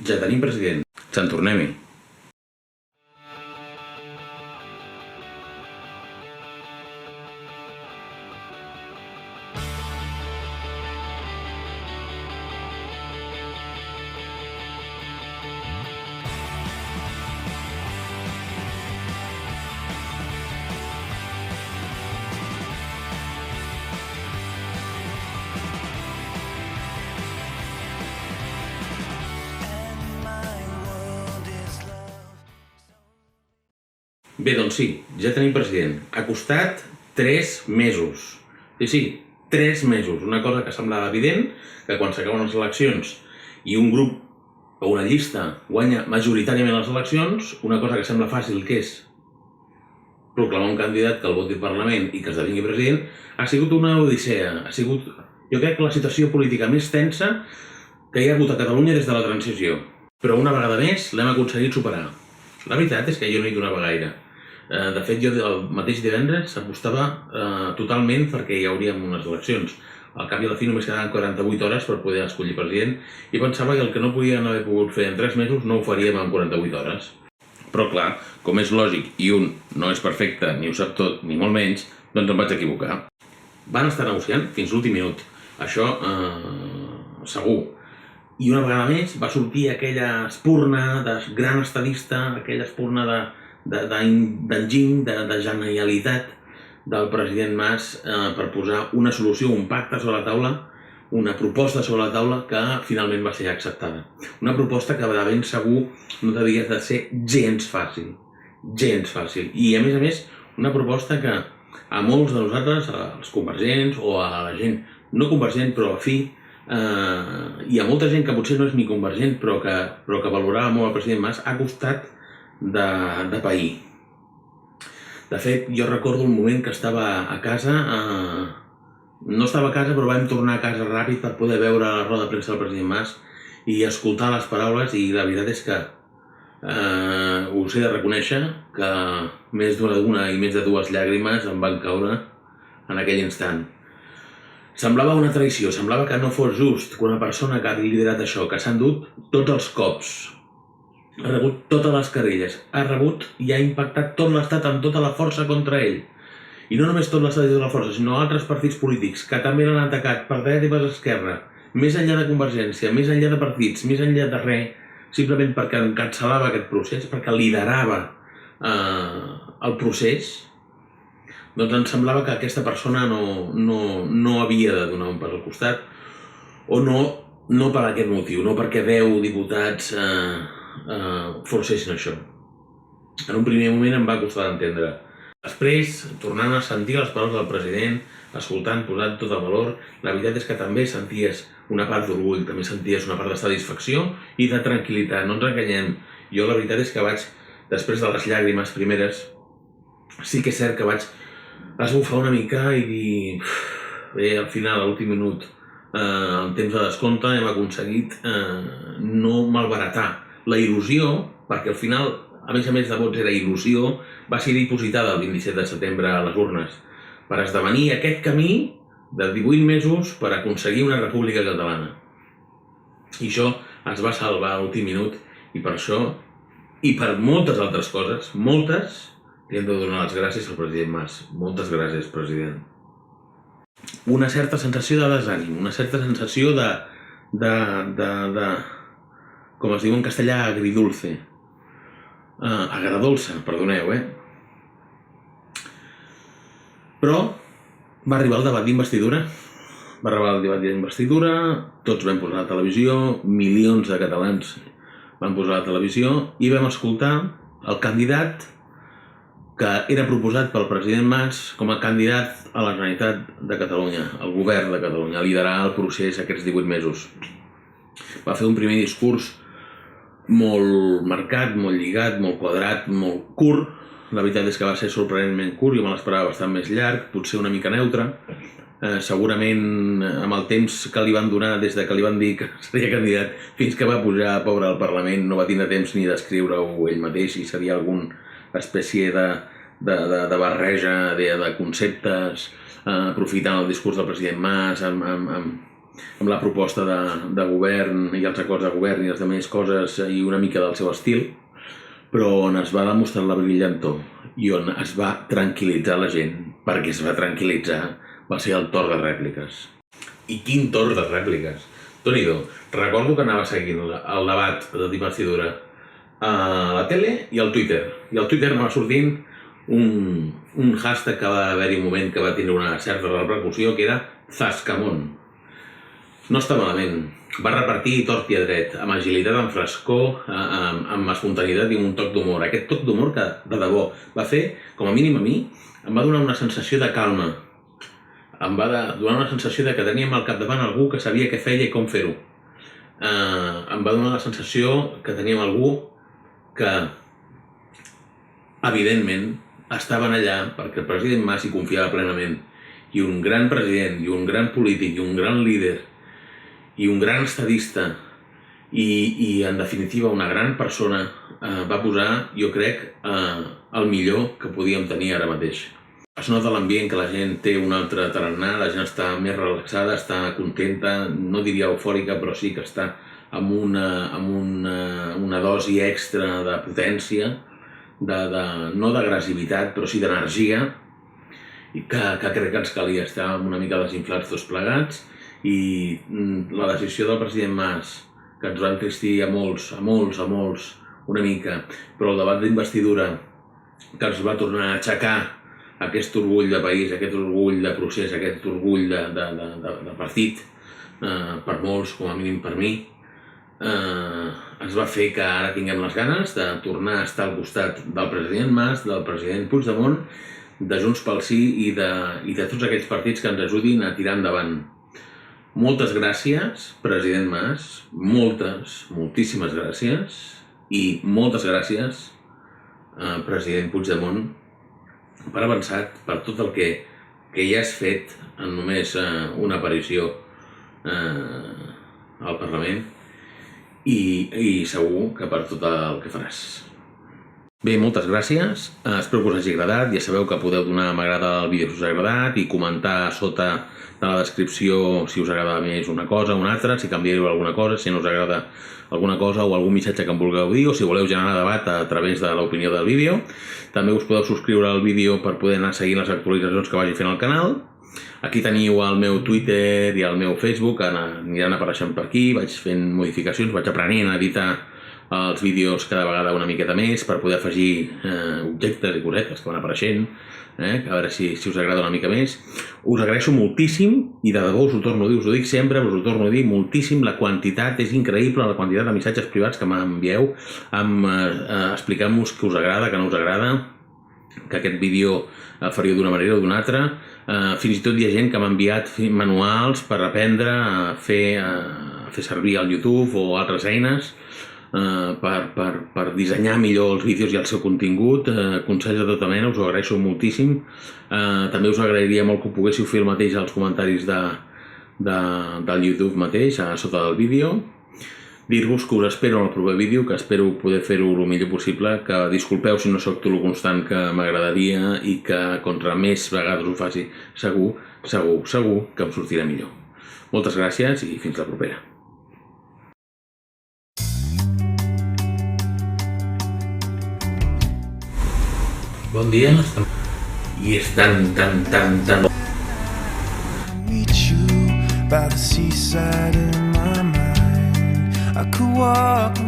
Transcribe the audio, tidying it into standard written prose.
Ja tenim president. Sant tornem-hi. Bé, doncs sí, ja tenim president. Ha costat 3 mesos. Sí, 3 mesos. Una cosa que semblava evident, que quan s'acaben les eleccions i un grup o una llista guanya majoritàriament les eleccions, una cosa que sembla fàcil, que és proclamar un candidat que el voti al Parlament i que esdevingui president, ha sigut una odissea. Ha sigut, jo crec, la situació política més tensa que hi ha hagut a Catalunya des de la transició. Però una vegada més l'hem aconseguit superar. La veritat és que jo no hi donava gaire. De fet, jo el mateix divendres apostava totalment perquè hi hauríem unes eleccions. Al cap i a la fi només quedaven 48 hores per poder escollir president i pensava que el que no podien haver pogut fer en 3 mesos no ho faríem en 48 hores. Però clar, com és lògic i un no és perfecte, ni ho sap tot, ni molt menys, doncs em vaig equivocar. Van estar negociant fins l'últim minut, això segur. I una vegada més va sortir aquella espurna de gran estadista, aquella espurna d'enginy, de genialitat del president Mas per posar una solució, un pacte sobre la taula, una proposta sobre la taula que finalment va ser acceptada. Una proposta que de ben segur no devia de ser gens fàcil. Gens fàcil. I a més, una proposta que a molts de nosaltres, als convergents o a la gent no convergent però afí, i a molta gent que potser no és ni convergent però que valorava molt el president Mas, ha costat de pair. De fet, jo recordo un moment que estava a casa, no estava a casa però vam tornar a casa ràpid per poder veure la roda de premsa del president Mas i escoltar les paraules, i la veritat és que us he de reconèixer que més d'una i més de 2 llàgrimes em van caure en aquell instant. Semblava una traïció, semblava que no fos just que una persona que ha liderat això, que s'ha endut tots els cops, ha rebut totes les querelles, ha rebut i ha impactat tot l'estat amb tota la força contra ell. I no només tot l'estat i tota la força, sinó altres partits polítics que també l'han atacat per dreta i per esquerra, més enllà de Convergència, més enllà de partits, més enllà de res, simplement perquè encapçalava aquest procés, perquè liderava el procés. Doncs em semblava que aquesta persona no havia de donar un pas al costat, o no per aquest motiu, no perquè 10 diputats forcessin això. En un primer moment em va costar d'entendre. Després, tornant a sentir les paraules del president, escoltant, posant tot a valor, la veritat és que també senties una part d'orgull, també senties una part de satisfacció i de tranquil·litat, no ens enganyem. Jo la veritat és que després de les llàgrimes primeres, sí que és cert que vaig esbufar una mica i dir, bé, al final, a l'últim minut, en temps de descompte, hem aconseguit no malbaratar la il·lusió, perquè al final, a més de vots era il·lusió, va ser dipositada el 27 de setembre a les urnes per esdevenir aquest camí de 18 mesos per aconseguir una república catalana. I això es va salvar a l'últim minut, i per això, i per moltes altres coses, moltes, li hem de donar les gràcies al president Mas. Moltes gràcies, president. Una certa sensació de desànim, una certa sensació de com es diu en castellà, agridulce. Agradolça, perdoneu, Però va arribar el debat d'investidura. Tots vam posar a la televisió, milions de catalans van posar a la televisió i vam escoltar el candidat que era proposat pel president Mas com a candidat a la Generalitat de Catalunya, al govern de Catalunya, a liderar el procés aquests 18 mesos. Va fer un primer discurs molt marcat, molt lligat, molt quadrat, molt curt. La veritat és que va ser sorprenentment curt, jo me l'esperava bastant més llarg, potser una mica neutre. Segurament amb el temps que li van donar des que li van dir que seria candidat fins que va pujar, pobre, al Parlament, no va tindre temps ni d'escriure-ho ell mateix, i seria alguna espècie de barreja de conceptes, aprofitant el discurs del president Mas, amb amb la proposta de govern i els acords de govern i les altres coses i una mica del seu estil, però on es va demostrar la brillantor i on es va tranquil·litzar la gent, perquè es va tranquil·litzar, va ser el torn de rèpliques. I quin torn de rèpliques! Déu-n'hi-do, recordo que anava seguint el debat d'investidura a la tele i al Twitter. I al Twitter anava sortint un hashtag que va haver-hi un moment que va tenir una certa repercussió, que era Zascamón. No està malament. Va repartir tort i a dret, amb agilitat, amb frescor, amb espontaneïtat i amb un toc d'humor. Aquest toc d'humor que, de debò, va fer, com a mínim a mi, em va donar una sensació de calma. Em va donar una sensació de que teníem al capdavant algú que sabia què feia i com fer-ho. Em va donar la sensació que teníem algú que, evidentment, estaven allà perquè el president Mas hi confiava plenament. I un gran president, i un gran polític, i un gran líder, i un gran estadista, i en definitiva una gran persona, va posar, jo crec, el millor que podíem tenir ara mateix. Es nota l'ambient que la gent té un altre tarannà, la gent està més relaxada, està contenta, no diria eufòrica, però sí que està amb una dosi extra de potència, no d'agressivitat, però sí d'energia, i que crec que ens calia estar una mica desinflats tots plegats, i la decisió del president Mas, que ens va entristir a molts, una mica, però el debat d'investidura que ens va tornar a aixecar aquest orgull de país, aquest orgull de procés, aquest orgull de partit, per molts, com a mínim per mi, ens va fer que ara tinguem les ganes de tornar a estar al costat del president Mas, del president Puigdemont, de Junts pel Sí i de tots aquells partits que ens ajudin a tirar endavant. Moltes gràcies, president Mas, moltíssimes gràcies, i moltes gràcies, president Puigdemont, per avançat, per tot el que ja has fet en només una aparició al Parlament, i segur que per tot el que faràs. Bé, moltes gràcies, espero que us hagi agradat, ja sabeu que podeu donar m'agrada al vídeo si us ha agradat i comentar sota de la descripció si us agrada més una cosa o una altra, si canviareu alguna cosa, si no us agrada alguna cosa o algun missatge que em vulgueu dir o si voleu generar debat a través de l'opinió del vídeo. També us podeu subscriure al vídeo per poder anar seguint les actualitzacions que vagi fent al canal. Aquí teniu el meu Twitter i el meu Facebook, aniran apareixent per aquí, vaig fent modificacions, vaig aprenent a editar els vídeos cada vegada una miqueta més per poder afegir objectes i cosetes que van apareixent, a veure si us agrada una mica més. Us agraeixo moltíssim i de debò us ho torno a dir, us ho dic sempre, us ho torno a dir moltíssim, la quantitat és increïble, la quantitat de missatges privats que m'envieu explicant-vos que us agrada, que no us agrada, que aquest vídeo el faríeu d'una manera o d'una altra. Fins i tot hi ha gent que m'ha enviat manuals per aprendre a fer servir el YouTube o altres eines per dissenyar millor els vídeos i el seu contingut, consells de tota mena, us ho agraeixo moltíssim. També us agrairia molt que ho poguéssiu fer el mateix als comentaris del YouTube mateix, a sota del vídeo. Dir-vos que us espero en el proper vídeo, que espero poder fer-ho el millor possible, que disculpeu si no soc tot el constant que m'agradaria i que contra més vegades ho faci, segur que em sortirà millor. Moltes gràcies i fins la propera. Bon dia, i és tan... Meet you by the seaside in my mind. I could walk